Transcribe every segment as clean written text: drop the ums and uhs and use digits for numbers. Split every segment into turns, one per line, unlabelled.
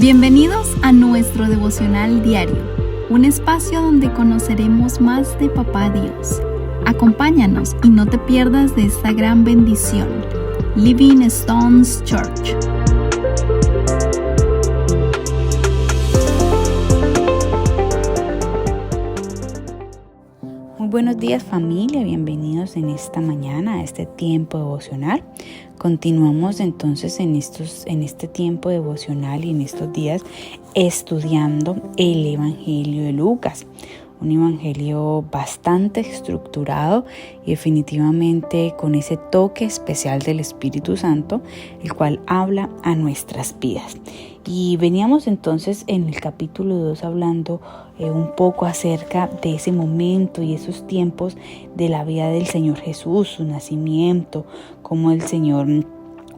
Bienvenidos a nuestro devocional diario, un espacio donde conoceremos más de Papá Dios. Acompáñanos y no te pierdas de esta gran bendición. Living Stones Church.
Muy buenos días, familia, bienvenidos en esta mañana a este tiempo devocional. Continuamos entonces en este tiempo devocional y en estos días estudiando el Evangelio de Lucas. Un evangelio bastante estructurado y definitivamente con ese toque especial del Espíritu Santo, el cual habla a nuestras vidas. Y veníamos entonces en el capítulo 2 hablando un poco acerca de ese momento y esos tiempos de la vida del Señor Jesús, su nacimiento, cómo el Señor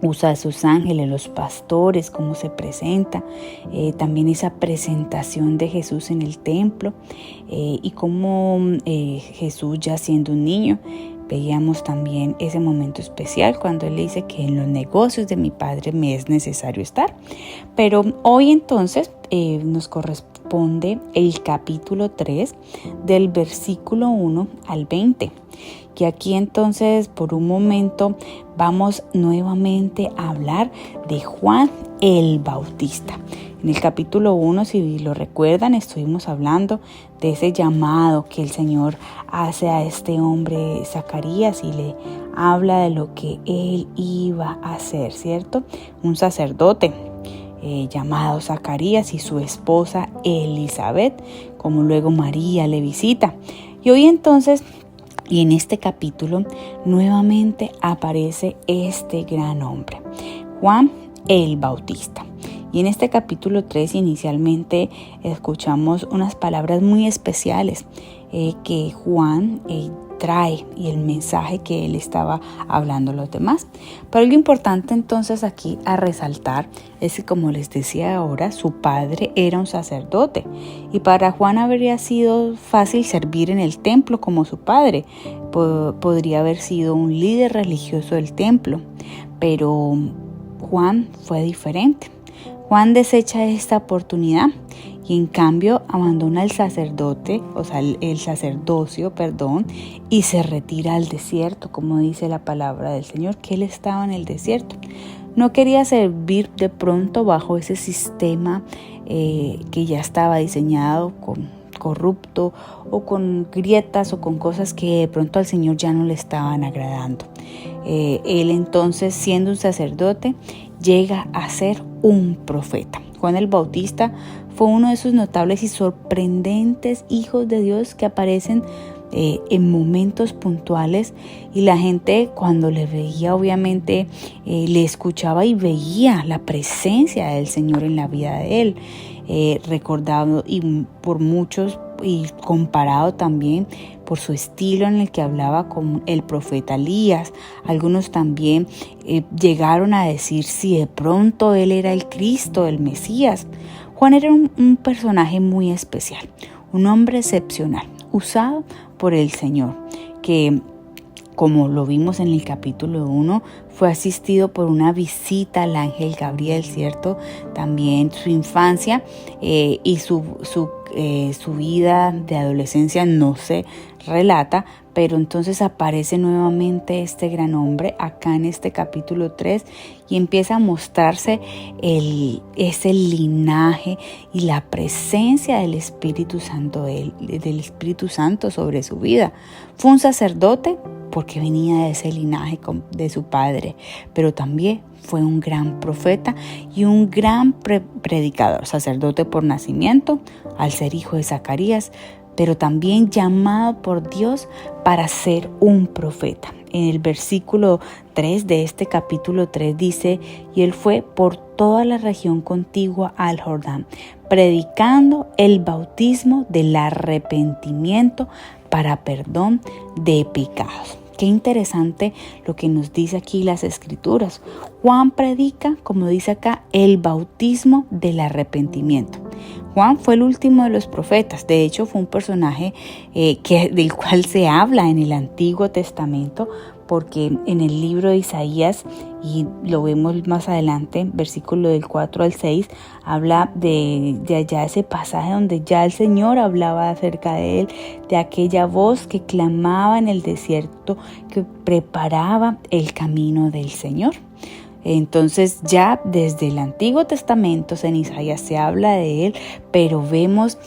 usa a sus ángeles, los pastores, cómo se presenta, también esa presentación de Jesús en el templo y cómo Jesús ya siendo un niño, veíamos también ese momento especial cuando Él le dice que en los negocios de mi Padre me es necesario estar. Pero hoy entonces nos corresponde el capítulo 3 del versículo 1 al 20. Y aquí entonces por un momento vamos nuevamente a hablar de Juan el Bautista. En el capítulo 1, si lo recuerdan, estuvimos hablando de ese llamado que el Señor hace a este hombre Zacarías y le habla de lo que él iba a hacer, ¿cierto? Un sacerdote llamado Zacarías y su esposa Elizabeth, como luego María le visita. Y hoy entonces, y en este capítulo, nuevamente aparece este gran hombre, Juan el Bautista. Y en este capítulo 3 inicialmente escuchamos unas palabras muy especiales que Juan trae y el mensaje que él estaba hablando a los demás. Pero lo importante entonces aquí a resaltar es que, como les decía ahora, su padre era un sacerdote y para Juan habría sido fácil servir en el templo como su padre. Podría haber sido un líder religioso del templo, pero Juan fue diferente. Juan desecha esta oportunidad y en cambio abandona el sacerdocio, y se retira al desierto, como dice la palabra del Señor, que él estaba en el desierto. No quería servir de pronto bajo ese sistema que ya estaba diseñado corrupto o con grietas o con cosas que de pronto al Señor ya no le estaban agradando. Él entonces, siendo un sacerdote, llega a ser un profeta. Juan el Bautista fue uno de esos notables y sorprendentes hijos de Dios que aparecen en momentos puntuales, y la gente cuando le veía obviamente le escuchaba y veía la presencia del Señor en la vida de él, recordado y por muchos y comparado también por su estilo en el que hablaba con el profeta Elías. Algunos también llegaron a decir si de pronto él era el Cristo, el Mesías. Juan era un personaje muy especial, un hombre excepcional, usado por el Señor, que, como lo vimos en el capítulo 1, fue asistido por una visita al ángel Gabriel, ¿cierto? También su infancia y su vida de adolescencia no se relata, pero entonces aparece nuevamente este gran hombre acá en este capítulo 3 y empieza a mostrarse ese linaje y la presencia del Espíritu Santo sobre su vida. Fue un sacerdote porque venía de ese linaje de su padre, pero también fue un gran profeta y un gran predicador, sacerdote por nacimiento, al ser hijo de Zacarías, pero también llamado por Dios para ser un profeta. En el versículo 3 de este capítulo 3 dice: y él fue por toda la región contigua al Jordán, predicando el bautismo del arrepentimiento para perdón de pecados. Qué interesante lo que nos dice aquí las Escrituras. Juan predica, como dice acá, el bautismo del arrepentimiento. Juan fue el último de los profetas. De hecho, fue un personaje del cual se habla en el Antiguo Testamento porque en el libro de Isaías, y lo vemos más adelante, versículo del 4 al 6, habla de allá ese pasaje donde ya el Señor hablaba acerca de él, de aquella voz que clamaba en el desierto, que preparaba el camino del Señor. Entonces ya desde el Antiguo Testamento en Isaías se habla de él, pero vemos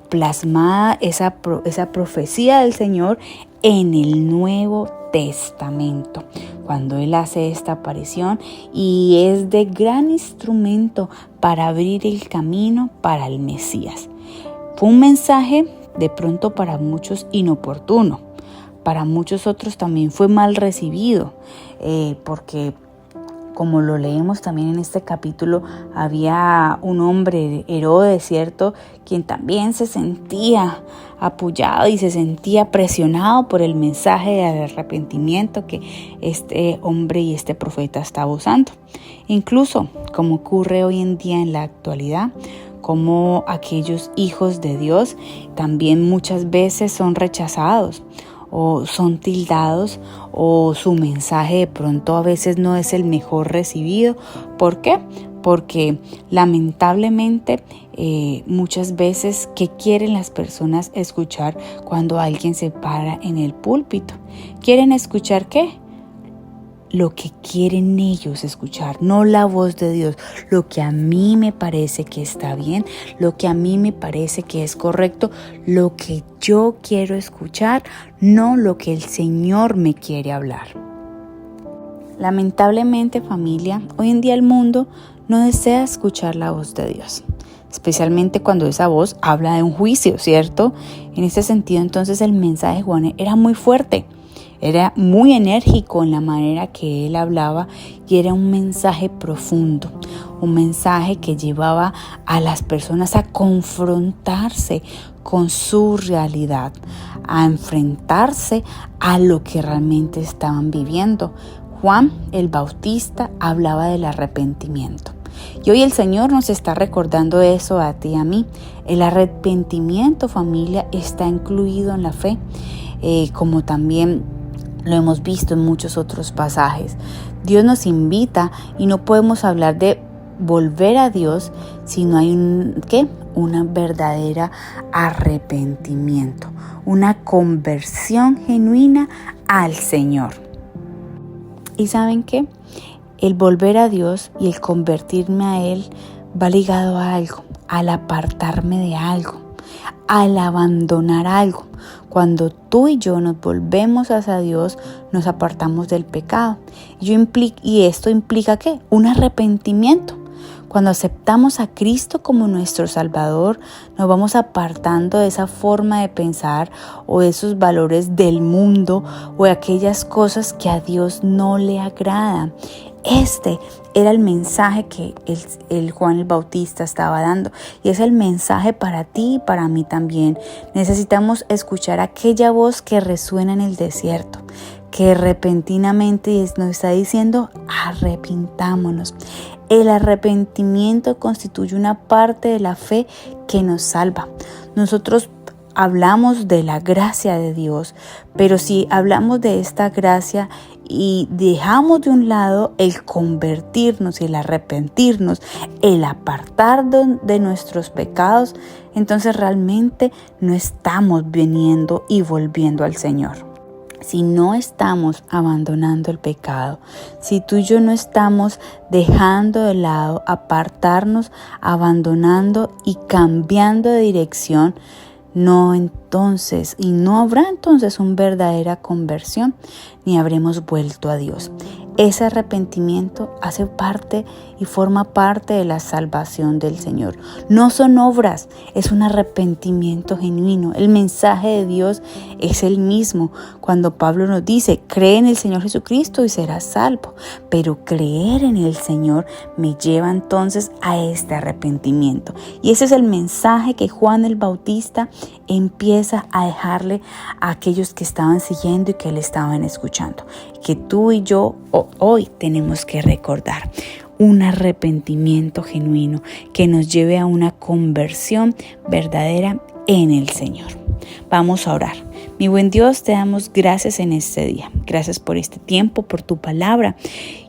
plasmada esa profecía del Señor en el Nuevo Testamento, cuando él hace esta aparición y es de gran instrumento para abrir el camino para el Mesías. Fue un mensaje de pronto para muchos inoportuno, para muchos otros también fue mal recibido, porque como lo leemos también en este capítulo, había un hombre, Herodes, ¿cierto?, quien también se sentía apoyado y se sentía presionado por el mensaje de arrepentimiento que este hombre y este profeta estaba usando. Incluso, como ocurre hoy en día en la actualidad, como aquellos hijos de Dios también muchas veces son rechazados, o son tildados, o su mensaje de pronto a veces no es el mejor recibido. ¿Por qué? Porque lamentablemente muchas veces, ¿qué quieren las personas escuchar cuando alguien se para en el púlpito? ¿Quieren escuchar qué? Lo que quieren ellos escuchar, no la voz de Dios, lo que a mí me parece que está bien, lo que a mí me parece que es correcto, lo que yo quiero escuchar, no lo que el Señor me quiere hablar. Lamentablemente, familia, hoy en día el mundo no desea escuchar la voz de Dios, especialmente cuando esa voz habla de un juicio, ¿cierto? En ese sentido, entonces, el mensaje de Juan era muy fuerte. Era muy enérgico en la manera que él hablaba y era un mensaje profundo, un mensaje que llevaba a las personas a confrontarse con su realidad, a enfrentarse a lo que realmente estaban viviendo. Juan el Bautista hablaba del arrepentimiento. Y hoy el Señor nos está recordando eso a ti y a mí. El arrepentimiento, familia, está incluido en la fe, como también lo hemos visto en muchos otros pasajes. Dios nos invita y no podemos hablar de volver a Dios si no hay una verdadera arrepentimiento, una conversión genuina al Señor. ¿Y saben qué? El volver a Dios y el convertirme a Él va ligado a algo, al apartarme de algo, al abandonar algo. Cuando tú y yo nos volvemos hacia Dios, nos apartamos del pecado. Y esto implica ¿qué? Un arrepentimiento. Cuando aceptamos a Cristo como nuestro Salvador, nos vamos apartando de esa forma de pensar o de esos valores del mundo o de aquellas cosas que a Dios no le agradan. Este era el mensaje que el Juan el Bautista estaba dando y es el mensaje para ti y para mí también. Necesitamos escuchar aquella voz que resuena en el desierto, que repentinamente nos está diciendo arrepintámonos. El arrepentimiento constituye una parte de la fe que nos salva. Nosotros hablamos de la gracia de Dios, pero si hablamos de esta gracia y dejamos de un lado el convertirnos y el arrepentirnos, el apartar de nuestros pecados, entonces realmente no estamos viniendo y volviendo al Señor. Si no estamos abandonando el pecado, si tú y yo no estamos dejando de lado, apartarnos, abandonando y cambiando de dirección, no habrá entonces una verdadera conversión, ni habremos vuelto a Dios. Ese arrepentimiento hace parte y forma parte de la salvación del Señor. No son obras, es un arrepentimiento genuino. El mensaje de Dios es el mismo. Cuando Pablo nos dice, cree en el Señor Jesucristo y serás salvo. Pero creer en el Señor me lleva entonces a este arrepentimiento. Y ese es el mensaje que Juan el Bautista empieza a dejarle a aquellos que estaban siguiendo y que le estaban escuchando. Que tú y yo hoy tenemos que recordar un arrepentimiento genuino que nos lleve a una conversión verdadera en el Señor. Vamos a orar. Mi buen Dios, te damos gracias en este día. Gracias por este tiempo, por tu palabra.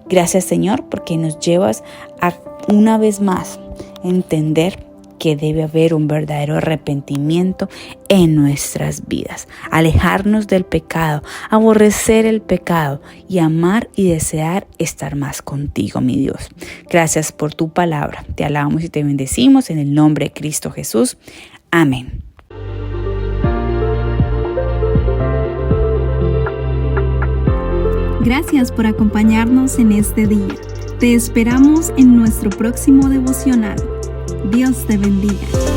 Gracias, Señor, porque nos llevas a una vez más entender que debe haber un verdadero arrepentimiento en nuestras vidas. Alejarnos del pecado, aborrecer el pecado y amar y desear estar más contigo, mi Dios. Gracias por tu palabra. Te alabamos y te bendecimos en el nombre de Cristo Jesús. Amén.
Gracias por acompañarnos en este día. Te esperamos en nuestro próximo devocional. Dios te bendiga.